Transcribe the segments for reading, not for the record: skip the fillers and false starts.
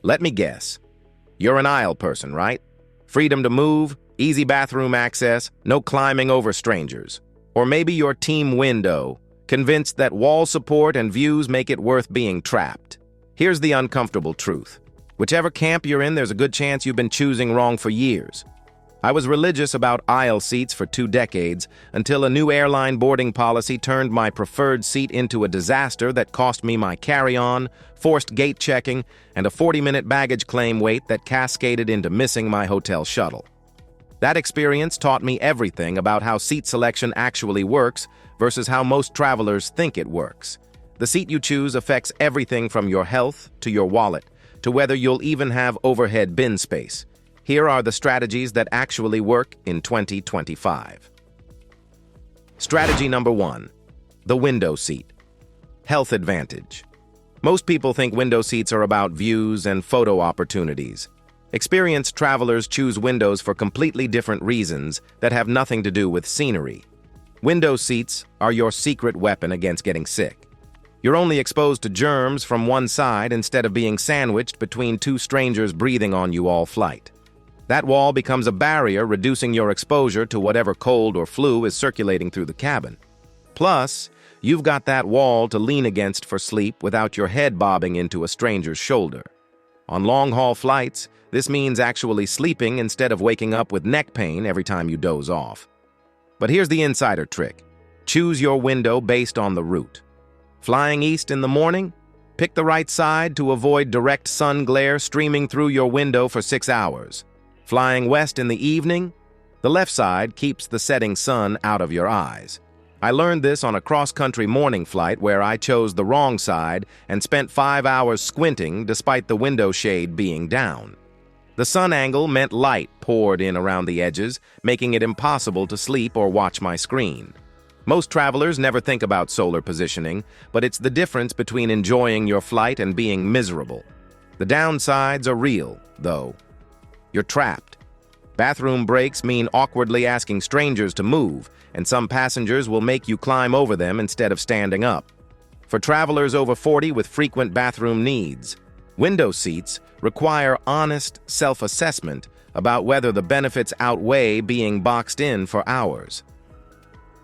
Let me guess. You're an aisle person, right? Freedom to move, easy bathroom access, no climbing over strangers. Or maybe you're team window, convinced that wall support and views make it worth being trapped. Here's the uncomfortable truth. Whichever camp you're in, there's a good chance you've been choosing wrong for years. I was religious about aisle seats for 2 decades until a new airline boarding policy turned my preferred seat into a disaster that cost me my carry-on, forced gate checking, and a 40-minute baggage claim wait that cascaded into missing my hotel shuttle. That experience taught me everything about how seat selection actually works versus how most travelers think it works. The seat you choose affects everything from your health to your wallet to whether you'll even have overhead bin space. Here are the strategies that actually work in 2025. Strategy number 1, the window seat. Health advantage. Most people think window seats are about views and photo opportunities. Experienced travelers choose windows for completely different reasons that have nothing to do with scenery. Window seats are your secret weapon against getting sick. You're only exposed to germs from one side instead of being sandwiched between 2 strangers breathing on you all flight. That wall becomes a barrier, reducing your exposure to whatever cold or flu is circulating through the cabin. Plus, you've got that wall to lean against for sleep without your head bobbing into a stranger's shoulder. On long-haul flights, this means actually sleeping instead of waking up with neck pain every time you doze off. But here's the insider trick. Choose your window based on the route. Flying east in the morning? Pick the right side to avoid direct sun glare streaming through your window for 6 hours. Flying west in the evening? The left side keeps the setting sun out of your eyes. I learned this on a cross-country morning flight where I chose the wrong side and spent 5 hours squinting despite the window shade being down. The sun angle meant light poured in around the edges, making it impossible to sleep or watch my screen. Most travelers never think about solar positioning, but it's the difference between enjoying your flight and being miserable. The downsides are real, though. You're trapped. Bathroom breaks mean awkwardly asking strangers to move, and some passengers will make you climb over them instead of standing up. For travelers over 40 with frequent bathroom needs, window seats require honest self-assessment about whether the benefits outweigh being boxed in for hours.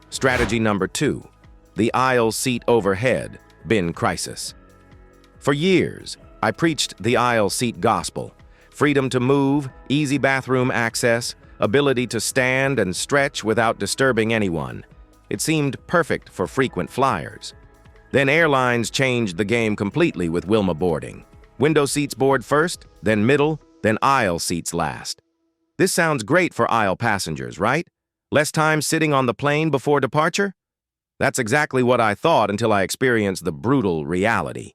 Strategy number 2, the aisle seat overhead, bin crisis. For years, I preached the aisle seat gospel. Freedom to move, easy bathroom access, ability to stand and stretch without disturbing anyone. It seemed perfect for frequent flyers. Then Airlines changed the game completely with WILMA boarding. Window seats board first, then middle, then aisle seats last. This sounds great for aisle passengers, right? Less time sitting on the plane before departure? That's exactly what I thought until I experienced the brutal reality.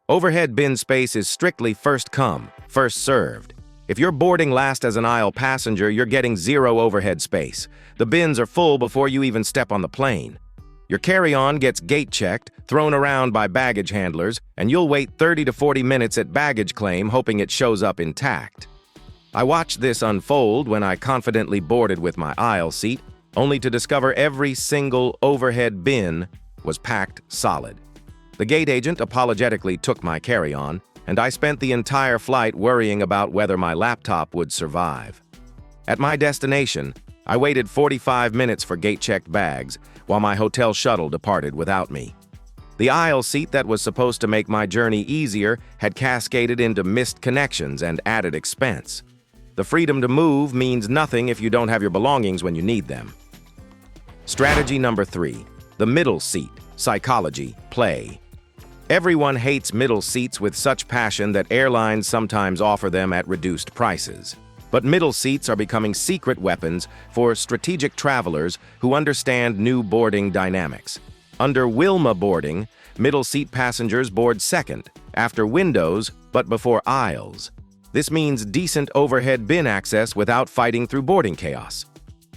Overhead bin space is strictly first come, first served. If you're boarding last as an aisle passenger, you're getting 0 overhead space. The bins are full before you even step on the plane. Your carry-on gets gate checked, thrown around by baggage handlers, and you'll wait 30 to 40 minutes at baggage claim hoping it shows up intact. I watched this unfold when I confidently boarded with my aisle seat, only to discover every single overhead bin was packed solid. The gate agent apologetically took my carry-on, and I spent the entire flight worrying about whether my laptop would survive. At my destination, I waited 45 minutes for gate-checked bags, while my hotel shuttle departed without me. The aisle seat that was supposed to make my journey easier had cascaded into missed connections and added expense. The freedom to move means nothing if you don't have your belongings when you need them. Strategy number 3, the middle seat, psychology, play. Everyone hates middle seats with such passion that airlines sometimes offer them at reduced prices. But middle seats are becoming secret weapons for strategic travelers who understand new boarding dynamics. Under WILMA boarding, middle seat passengers board second, after windows, but before aisles. This means decent overhead bin access without fighting through boarding chaos.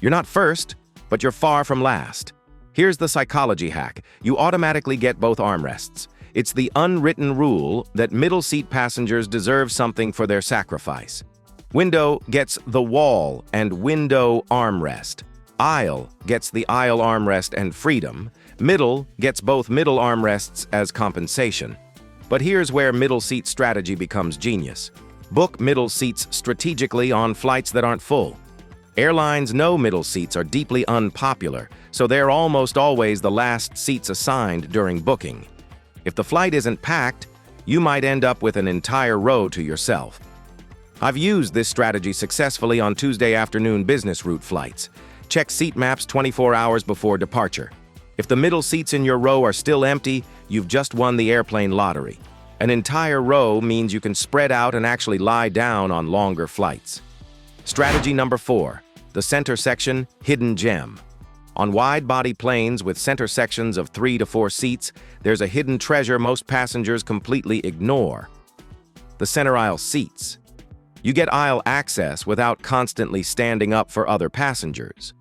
You're not first, but you're far from last. Here's the psychology hack. You automatically get both armrests. It's the unwritten rule that middle seat passengers deserve something for their sacrifice. Window gets the wall and window armrest. Aisle gets the aisle armrest and freedom. Middle gets both middle armrests as compensation. But here's where middle seat strategy becomes genius. Book middle seats strategically on flights that aren't full. Airlines know middle seats are deeply unpopular, so they're almost always the last seats assigned during booking. If the flight isn't packed, you might end up with an entire row to yourself. I've used this strategy successfully on Tuesday afternoon business route flights. Check seat maps 24 hours before departure. If the middle seats in your row are still empty, you've just won the airplane lottery. An entire row means you can spread out and actually lie down on longer flights. Strategy number 4, the center section hidden gem. On wide-body planes with center sections of 3 to 4 seats, there's a hidden treasure most passengers completely ignore: the center aisle seats. You get aisle access without constantly standing up for other passengers.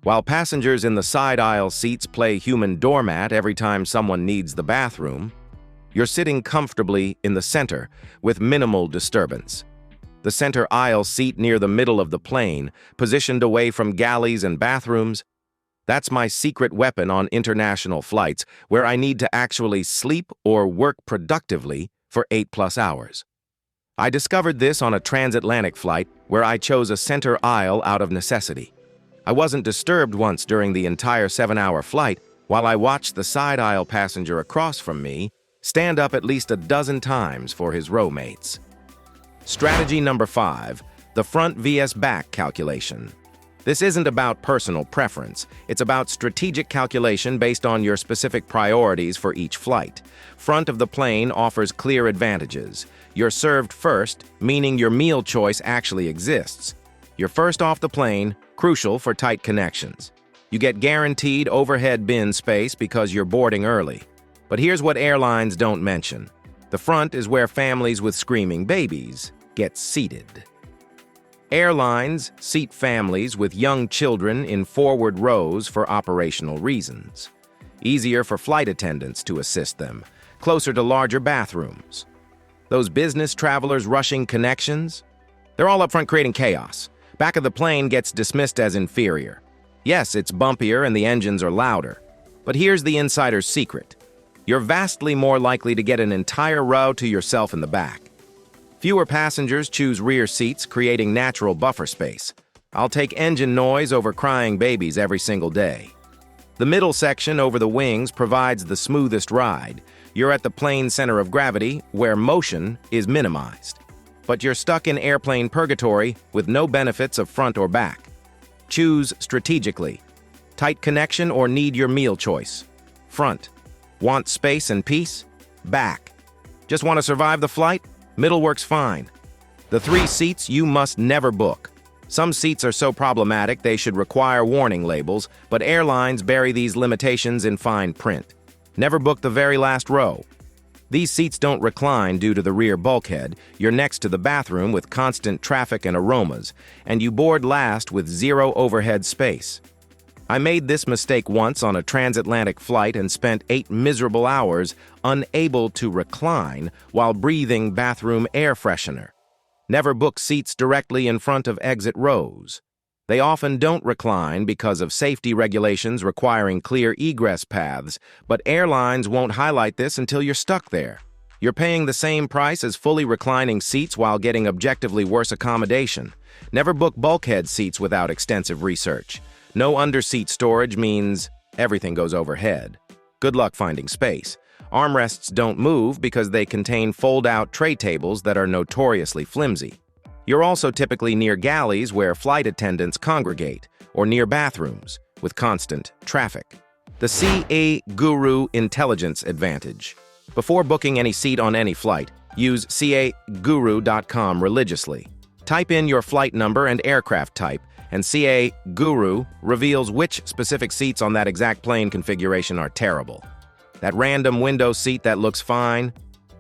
While passengers in the side aisle seats play human doormat every time someone needs the bathroom, you're sitting comfortably in the center with minimal disturbance. The center aisle seat near the middle of the plane, positioned away from galleys and bathrooms, that's my secret weapon on international flights where I need to actually sleep or work productively for 8+ hours. I discovered this on a transatlantic flight where I chose a center aisle out of necessity. I wasn't disturbed once during the entire 7-hour flight while I watched the side aisle passenger across from me stand up at least a dozen times for his row mates. Strategy number 5, the front vs back calculation. This isn't about personal preference. It's about strategic calculation based on your specific priorities for each flight. Front of the plane offers clear advantages. You're served first, meaning your meal choice actually exists. You're first off the plane, crucial for tight connections. You get guaranteed overhead bin space because you're boarding early. But here's what airlines don't mention. The front is where families with screaming babies get seated. Airlines seat families with young children in forward rows for operational reasons. Easier for flight attendants to assist them, closer to larger bathrooms. Those business travelers rushing connections? They're all up front creating chaos. Back of the plane gets dismissed as inferior. Yes, it's bumpier and the engines are louder. But here's the insider's secret. You're vastly more likely to get an entire row to yourself in the back. Fewer passengers choose rear seats, creating natural buffer space. I'll take engine noise over crying babies every single day. The middle section over the wings provides the smoothest ride. You're at the plane's center of gravity, where motion is minimized. But you're stuck in airplane purgatory with no benefits of front or back. Choose strategically. Tight connection or need your meal choice? Front. Want space and peace? Back. Just want to survive the flight? Middle works fine. The 3 seats you must never book. Some seats are so problematic they should require warning labels, but airlines bury these limitations in fine print. Never book the very last row. These seats don't recline due to the rear bulkhead. You're next to the bathroom with constant traffic and aromas, and you board last with 0 overhead space. I made this mistake once on a transatlantic flight and spent 8 miserable hours unable to recline while breathing bathroom air freshener. Never book seats directly in front of exit rows. They often don't recline because of safety regulations requiring clear egress paths, but airlines won't highlight this until you're stuck there. You're paying the same price as fully reclining seats while getting objectively worse accommodation. Never book bulkhead seats without extensive research. No underseat storage means everything goes overhead. Good luck finding space. Armrests don't move because they contain fold-out tray tables that are notoriously flimsy. You're also typically near galleys where flight attendants congregate, or near bathrooms with constant traffic. The SeatGuru Intelligence Advantage. Before booking any seat on any flight, use SeatGuru.com religiously. Type in your flight number and aircraft type, and SeatGuru reveals which specific seats on that exact plane configuration are terrible. That random window seat that looks fine,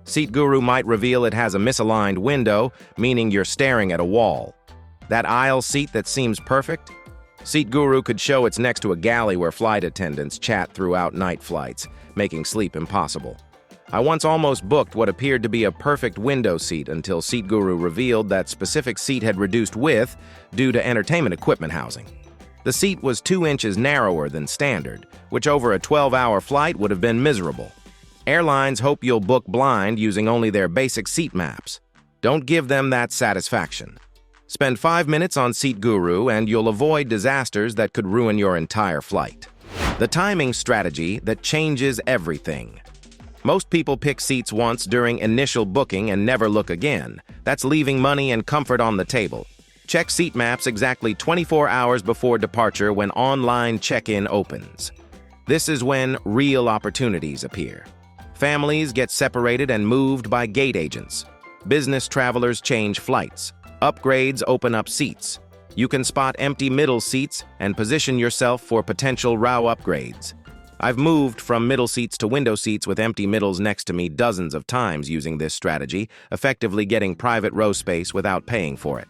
SeatGuru might reveal it has a misaligned window, meaning you're staring at a wall. That aisle seat that seems perfect, SeatGuru could show it's next to a galley where flight attendants chat throughout night flights, making sleep impossible. I once almost booked what appeared to be a perfect window seat until SeatGuru revealed that specific seat had reduced width due to entertainment equipment housing. The seat was 2 inches narrower than standard, which over a 12-hour flight would have been miserable. Airlines hope you'll book blind using only their basic seat maps. Don't give them that satisfaction. Spend 5 minutes on SeatGuru and you'll avoid disasters that could ruin your entire flight. The timing strategy that changes everything. Most people pick seats once during initial booking and never look again. That's leaving money and comfort on the table. Check seat maps exactly 24 hours before departure when online check-in opens. This is when real opportunities appear. Families get separated and moved by gate agents. Business travelers change flights. Upgrades open up seats. You can spot empty middle seats and position yourself for potential row upgrades. I've moved from middle seats to window seats with empty middles next to me dozens of times using this strategy, effectively getting private row space without paying for it.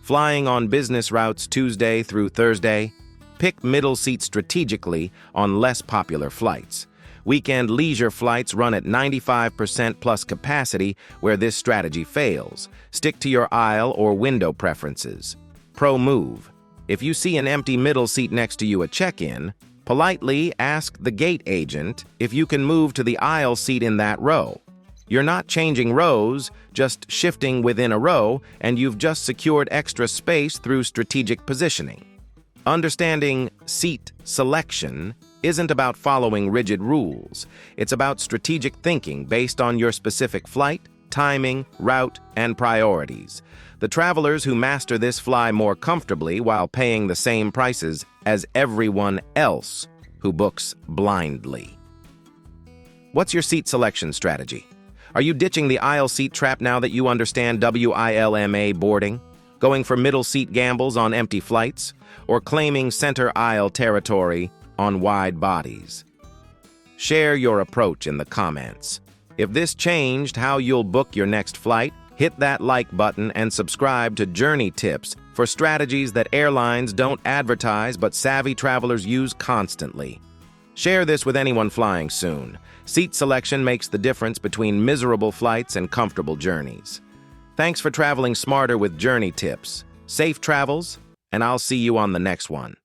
Flying on business routes Tuesday through Thursday, pick middle seats strategically on less popular flights. Weekend leisure flights run at 95% plus capacity where this strategy fails. Stick to your aisle or window preferences. Pro move. If you see an empty middle seat next to you at check-in, politely ask the gate agent if you can move to the aisle seat in that row. You're not changing rows, just shifting within a row, and you've just secured extra space through strategic positioning. Understanding seat selection isn't about following rigid rules. It's about strategic thinking based on your specific flight, timing, route, and priorities. The travelers who master this fly more comfortably while paying the same prices as everyone else who books blindly. What's your seat selection strategy? Are you ditching the aisle seat trap now that you understand WILMA boarding? Going for middle seat gambles on empty flights? Or claiming center aisle territory on wide bodies? Share your approach in the comments. If this changed how you'll book your next flight, hit that like button and subscribe to Journey Tips for strategies that airlines don't advertise but savvy travelers use constantly. Share this with anyone flying soon. Seat selection makes the difference between miserable flights and comfortable journeys. Thanks for traveling smarter with Journey Tips. Safe travels, and I'll see you on the next one.